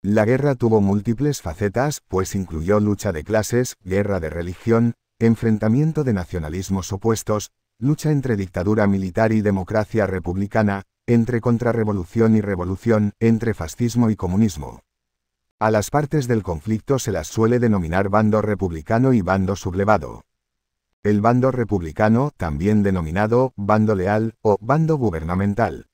La guerra tuvo múltiples facetas, pues incluyó lucha de clases, guerra de religión, enfrentamiento de nacionalismos opuestos, lucha entre dictadura militar y democracia republicana, entre contrarrevolución y revolución, entre fascismo y comunismo. A las partes del conflicto se las suele denominar bando republicano y bando sublevado. El bando republicano, también denominado bando leal o bando gubernamental,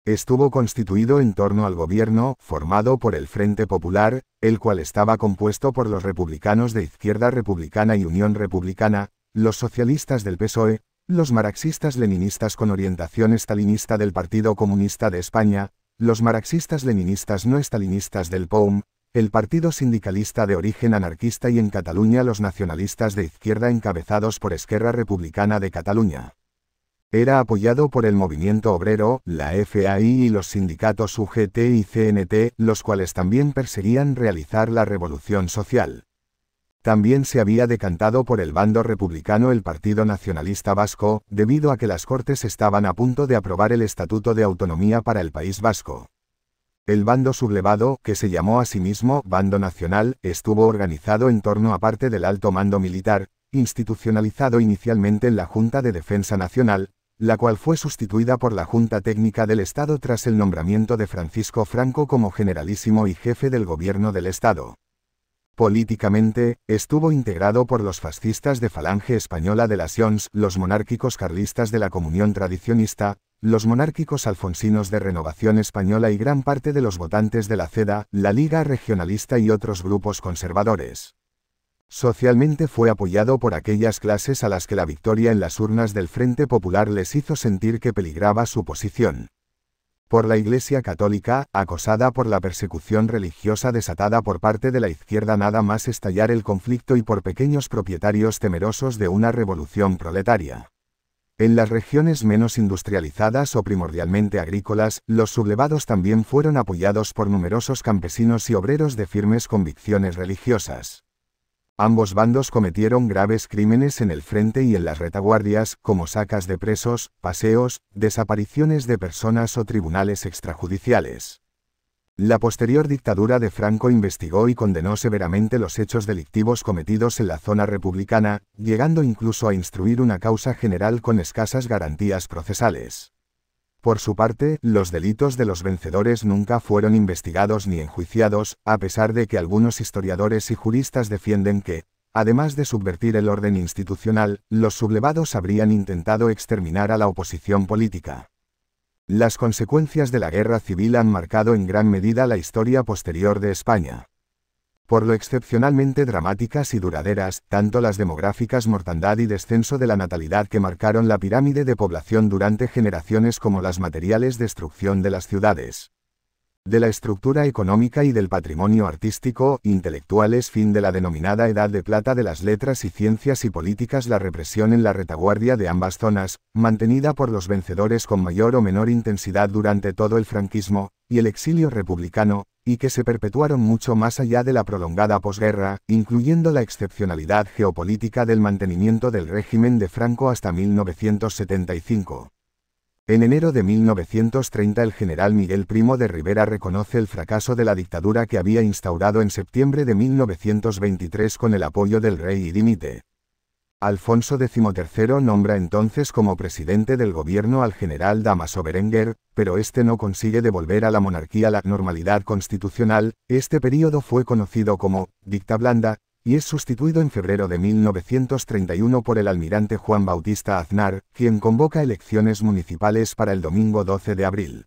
estuvo constituido en torno al gobierno, formado por el Frente Popular, el cual estaba compuesto por los republicanos de Izquierda Republicana y Unión Republicana, los socialistas del PSOE, los marxistas-leninistas con orientación estalinista del Partido Comunista de España, los marxistas-leninistas no estalinistas del POUM, el Partido Sindicalista de origen anarquista y en Cataluña los nacionalistas de izquierda encabezados por Esquerra Republicana de Cataluña. Era apoyado por el movimiento obrero, la FAI y los sindicatos UGT y CNT, los cuales también perseguían realizar la revolución social. También se había decantado por el bando republicano el Partido Nacionalista Vasco, debido a que las Cortes estaban a punto de aprobar el Estatuto de Autonomía para el País Vasco. El bando sublevado, que se llamó a sí mismo Bando Nacional, estuvo organizado en torno a parte del alto mando militar, institucionalizado inicialmente en la Junta de Defensa Nacional, la cual fue sustituida por la Junta Técnica del Estado tras el nombramiento de Francisco Franco como generalísimo y jefe del gobierno del Estado. Políticamente, estuvo integrado por los fascistas de Falange Española de las Sions, los monárquicos carlistas de la Comunión Tradicionista, los monárquicos alfonsinos de Renovación Española y gran parte de los votantes de la CEDA, la Liga Regionalista y otros grupos conservadores. Socialmente fue apoyado por aquellas clases a las que la victoria en las urnas del Frente Popular les hizo sentir que peligraba su posición. Por la Iglesia Católica, acosada por la persecución religiosa desatada por parte de la izquierda nada más estallar el conflicto y por pequeños propietarios temerosos de una revolución proletaria. En las regiones menos industrializadas o primordialmente agrícolas, los sublevados también fueron apoyados por numerosos campesinos y obreros de firmes convicciones religiosas. Ambos bandos cometieron graves crímenes en el frente y en las retaguardias, como sacas de presos, paseos, desapariciones de personas o tribunales extrajudiciales. La posterior dictadura de Franco investigó y condenó severamente los hechos delictivos cometidos en la zona republicana, llegando incluso a instruir una causa general con escasas garantías procesales. Por su parte, los delitos de los vencedores nunca fueron investigados ni enjuiciados, a pesar de que algunos historiadores y juristas defienden que, además de subvertir el orden institucional, los sublevados habrían intentado exterminar a la oposición política. Las consecuencias de la guerra civil han marcado en gran medida la historia posterior de España. Por lo excepcionalmente dramáticas y duraderas, tanto las demográficas mortandad y descenso de la natalidad que marcaron la pirámide de población durante generaciones como las materiales destrucción de las ciudades, de la estructura económica y del patrimonio artístico, intelectuales fin de la denominada Edad de Plata de las letras y ciencias y políticas la represión en la retaguardia de ambas zonas, mantenida por los vencedores con mayor o menor intensidad durante todo el franquismo, y el exilio republicano, y que se perpetuaron mucho más allá de la prolongada posguerra, incluyendo la excepcionalidad geopolítica del mantenimiento del régimen de Franco hasta 1975. En enero de 1930 el general Miguel Primo de Rivera reconoce el fracaso de la dictadura que había instaurado en septiembre de 1923 con el apoyo del rey y dimite. Alfonso XIII nombra entonces como presidente del gobierno al general Dámaso Berenguer, pero este no consigue devolver a la monarquía la normalidad constitucional. Este período fue conocido como dicta blanda, y es sustituido en febrero de 1931 por el almirante Juan Bautista Aznar, quien convoca elecciones municipales para el domingo 12 de abril.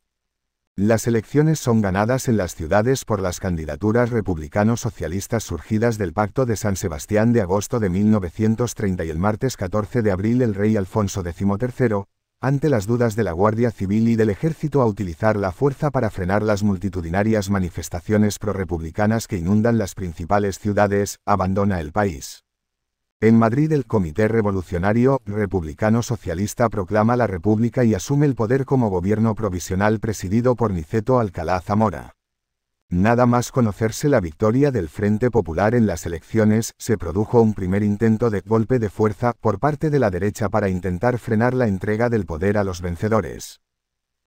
Las elecciones son ganadas en las ciudades por las candidaturas republicano-socialistas surgidas del Pacto de San Sebastián de agosto de 1930 y el martes 14 de abril el rey Alfonso XIII, ante las dudas de la Guardia Civil y del Ejército a utilizar la fuerza para frenar las multitudinarias manifestaciones prorrepublicanas que inundan las principales ciudades, abandona el país. En Madrid el Comité Revolucionario Republicano Socialista proclama la República y asume el poder como gobierno provisional presidido por Niceto Alcalá Zamora. Nada más conocerse la victoria del Frente Popular en las elecciones, se produjo un primer intento de golpe de fuerza por parte de la derecha para intentar frenar la entrega del poder a los vencedores.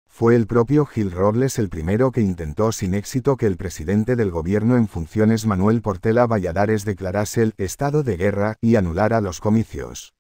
Fue el propio Gil Robles el primero que intentó sin éxito que el presidente del gobierno en funciones Manuel Portela Valladares declarase el estado de guerra y anulara los comicios.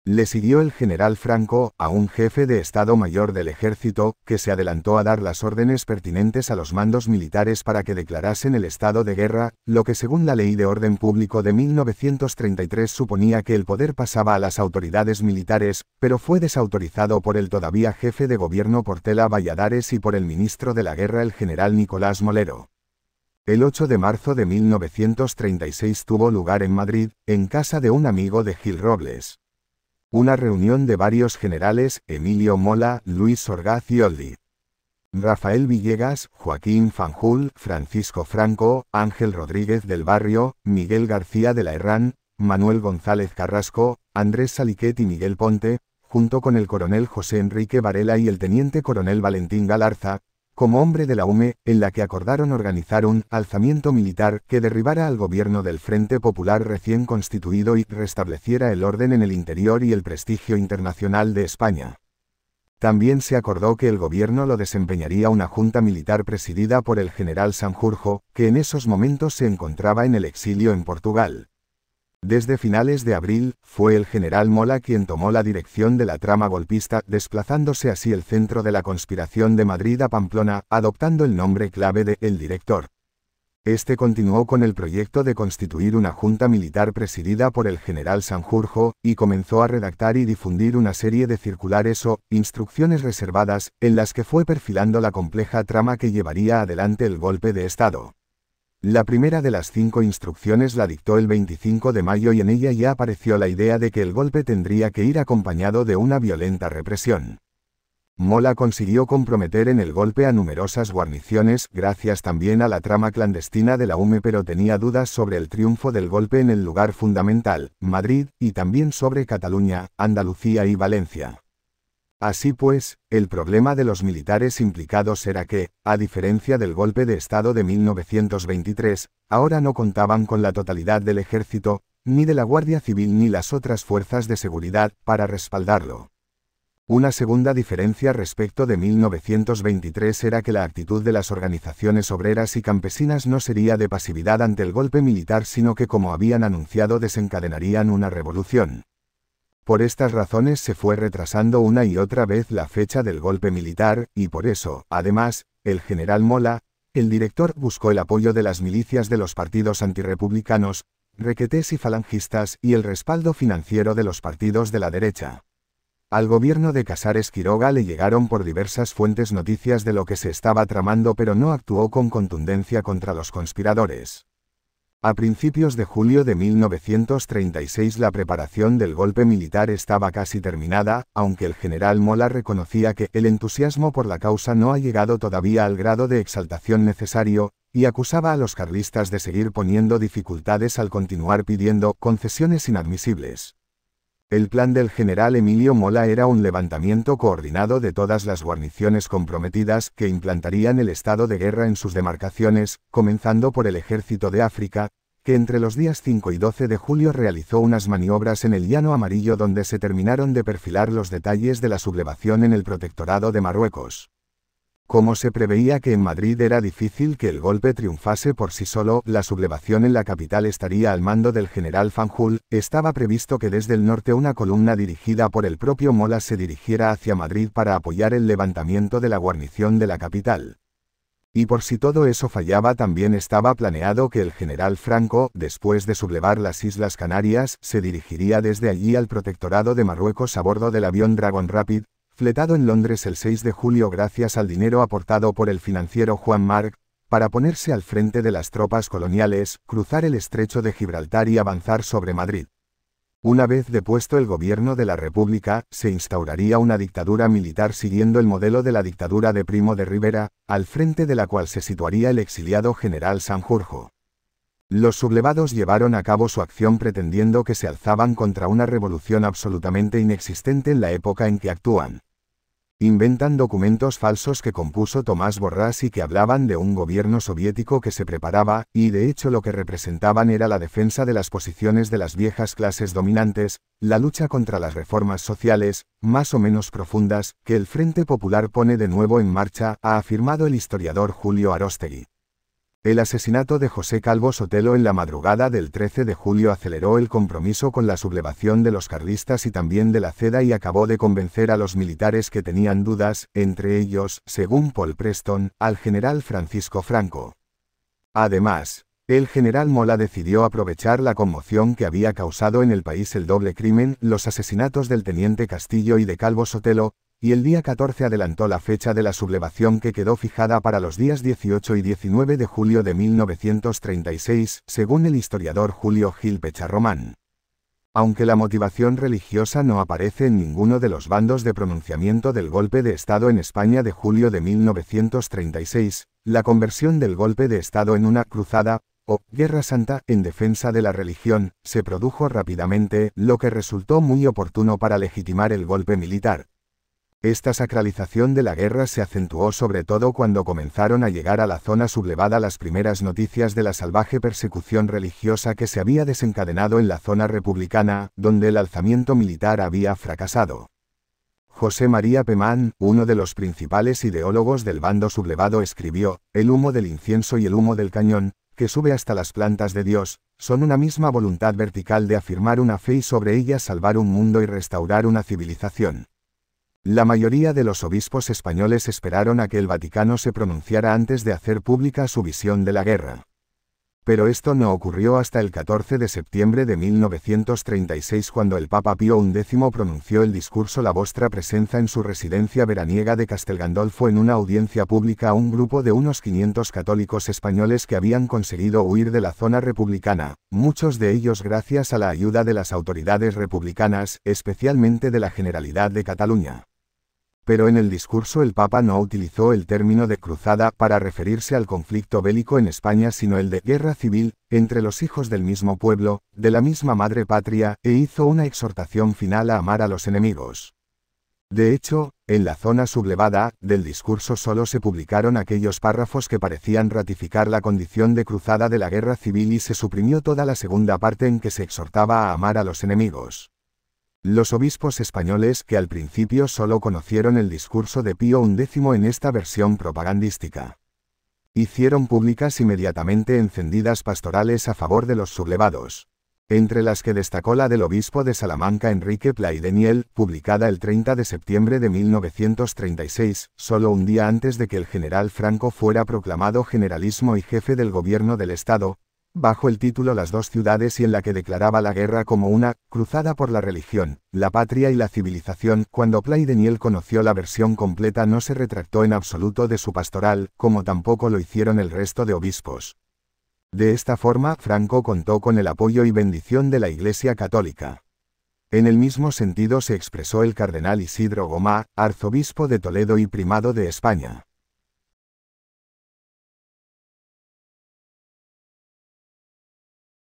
Le siguió el general Franco, aún jefe de Estado Mayor del Ejército, que se adelantó a dar las órdenes pertinentes a los mandos militares para que declarasen el estado de guerra, lo que según la Ley de Orden Público de 1933 suponía que el poder pasaba a las autoridades militares, pero fue desautorizado por el todavía jefe de gobierno Portela Valladares y por el ministro de la Guerra el general Nicolás Molero. El 8 de marzo de 1936 tuvo lugar en Madrid, en casa de un amigo de Gil Robles, una reunión de varios generales, Emilio Mola, Luis Orgaz y Oldi, Rafael Villegas, Joaquín Fanjul, Francisco Franco, Ángel Rodríguez del Barrio, Miguel García de la Herrán, Manuel González Carrasco, Andrés Saliquet y Miguel Ponte, junto con el coronel José Enrique Varela y el teniente coronel Valentín Galarza, como hombre de la UME, en la que acordaron organizar un alzamiento militar que derribara al gobierno del Frente Popular recién constituido y restableciera el orden en el interior y el prestigio internacional de España. También se acordó que el gobierno lo desempeñaría una junta militar presidida por el general Sanjurjo, que en esos momentos se encontraba en el exilio en Portugal. Desde finales de abril, fue el general Mola quien tomó la dirección de la trama golpista, desplazándose así el centro de la conspiración de Madrid a Pamplona, adoptando el nombre clave de El Director. Este continuó con el proyecto de constituir una junta militar presidida por el general Sanjurjo, y comenzó a redactar y difundir una serie de circulares o instrucciones reservadas, en las que fue perfilando la compleja trama que llevaría adelante el golpe de Estado. La primera de las 5 instrucciones la dictó el 25 de mayo y en ella ya apareció la idea de que el golpe tendría que ir acompañado de una violenta represión. Mola consiguió comprometer en el golpe a numerosas guarniciones, gracias también a la trama clandestina de la UME, pero tenía dudas sobre el triunfo del golpe en el lugar fundamental, Madrid, y también sobre Cataluña, Andalucía y Valencia. Así pues, el problema de los militares implicados era que, a diferencia del golpe de Estado de 1923, ahora no contaban con la totalidad del ejército, ni de la Guardia Civil ni las otras fuerzas de seguridad, para respaldarlo. Una segunda diferencia respecto de 1923 era que la actitud de las organizaciones obreras y campesinas no sería de pasividad ante el golpe militar, sino que, como habían anunciado, desencadenarían una revolución. Por estas razones se fue retrasando una y otra vez la fecha del golpe militar, y por eso, además, el general Mola, el director, buscó el apoyo de las milicias de los partidos antirrepublicanos, requetés y falangistas, y el respaldo financiero de los partidos de la derecha. Al gobierno de Casares Quiroga le llegaron por diversas fuentes noticias de lo que se estaba tramando, pero no actuó con contundencia contra los conspiradores. A principios de julio de 1936 la preparación del golpe militar estaba casi terminada, aunque el general Mola reconocía que el entusiasmo por la causa no ha llegado todavía al grado de exaltación necesario, y acusaba a los carlistas de seguir poniendo dificultades al continuar pidiendo concesiones inadmisibles. El plan del general Emilio Mola era un levantamiento coordinado de todas las guarniciones comprometidas que implantarían el estado de guerra en sus demarcaciones, comenzando por el Ejército de África, que entre los días 5 y 12 de julio realizó unas maniobras en el Llano Amarillo donde se terminaron de perfilar los detalles de la sublevación en el Protectorado de Marruecos. Como se preveía que en Madrid era difícil que el golpe triunfase por sí solo, la sublevación en la capital estaría al mando del general Fanjul, estaba previsto que desde el norte una columna dirigida por el propio Mola se dirigiera hacia Madrid para apoyar el levantamiento de la guarnición de la capital. Y por si todo eso fallaba, también estaba planeado que el general Franco, después de sublevar las Islas Canarias, se dirigiría desde allí al Protectorado de Marruecos a bordo del avión Dragon Rapid, fletado en Londres el 6 de julio gracias al dinero aportado por el financiero Juan Marc, para ponerse al frente de las tropas coloniales, cruzar el estrecho de Gibraltar y avanzar sobre Madrid. Una vez depuesto el gobierno de la República, se instauraría una dictadura militar siguiendo el modelo de la dictadura de Primo de Rivera, al frente de la cual se situaría el exiliado general Sanjurjo. Los sublevados llevaron a cabo su acción pretendiendo que se alzaban contra una revolución absolutamente inexistente en la época en que actúan. Inventan documentos falsos que compuso Tomás Borrás y que hablaban de un gobierno soviético que se preparaba, y de hecho lo que representaban era la defensa de las posiciones de las viejas clases dominantes, la lucha contra las reformas sociales, más o menos profundas, que el Frente Popular pone de nuevo en marcha, ha afirmado el historiador Julio Aróstegui. El asesinato de José Calvo Sotelo en la madrugada del 13 de julio aceleró el compromiso con la sublevación de los carlistas y también de la CEDA y acabó de convencer a los militares que tenían dudas, entre ellos, según Paul Preston, al general Francisco Franco. Además, el general Mola decidió aprovechar la conmoción que había causado en el país el doble crimen, los asesinatos del teniente Castillo y de Calvo Sotelo, y el día 14 adelantó la fecha de la sublevación que quedó fijada para los días 18 y 19 de julio de 1936, según el historiador Julio Gil Pecharromán. Aunque la motivación religiosa no aparece en ninguno de los bandos de pronunciamiento del golpe de Estado en España de julio de 1936, la conversión del golpe de Estado en una cruzada, o Guerra Santa, en defensa de la religión, se produjo rápidamente, lo que resultó muy oportuno para legitimar el golpe militar. Esta sacralización de la guerra se acentuó sobre todo cuando comenzaron a llegar a la zona sublevada las primeras noticias de la salvaje persecución religiosa que se había desencadenado en la zona republicana, donde el alzamiento militar había fracasado. José María Pemán, uno de los principales ideólogos del bando sublevado, escribió: «El humo del incienso y el humo del cañón, que sube hasta las plantas de Dios, son una misma voluntad vertical de afirmar una fe y sobre ella salvar un mundo y restaurar una civilización». La mayoría de los obispos españoles esperaron a que el Vaticano se pronunciara antes de hacer pública su visión de la guerra. Pero esto no ocurrió hasta el 14 de septiembre de 1936, cuando el Papa Pío XI pronunció el discurso La Vostra Presenza en su residencia veraniega de Castelgandolfo en una audiencia pública a un grupo de unos 500 católicos españoles que habían conseguido huir de la zona republicana, muchos de ellos gracias a la ayuda de las autoridades republicanas, especialmente de la Generalidad de Cataluña. Pero en el discurso el Papa no utilizó el término de cruzada para referirse al conflicto bélico en España, sino el de guerra civil, entre los hijos del mismo pueblo, de la misma madre patria, e hizo una exhortación final a amar a los enemigos. De hecho, en la zona sublevada, del discurso solo se publicaron aquellos párrafos que parecían ratificar la condición de cruzada de la guerra civil y se suprimió toda la segunda parte en que se exhortaba a amar a los enemigos. Los obispos españoles, que al principio solo conocieron el discurso de Pío XI en esta versión propagandística, hicieron públicas inmediatamente encendidas pastorales a favor de los sublevados, entre las que destacó la del obispo de Salamanca Enrique Plaideniel, publicada el 30 de septiembre de 1936, solo un día antes de que el general Franco fuera proclamado generalísimo y jefe del gobierno del Estado, bajo el título Las dos ciudades, y en la que declaraba la guerra como una cruzada por la religión, la patria y la civilización. Cuando Plaideniel conoció la versión completa no se retractó en absoluto de su pastoral, como tampoco lo hicieron el resto de obispos. De esta forma, Franco contó con el apoyo y bendición de la Iglesia Católica. En el mismo sentido se expresó el cardenal Isidro Gomá, arzobispo de Toledo y primado de España.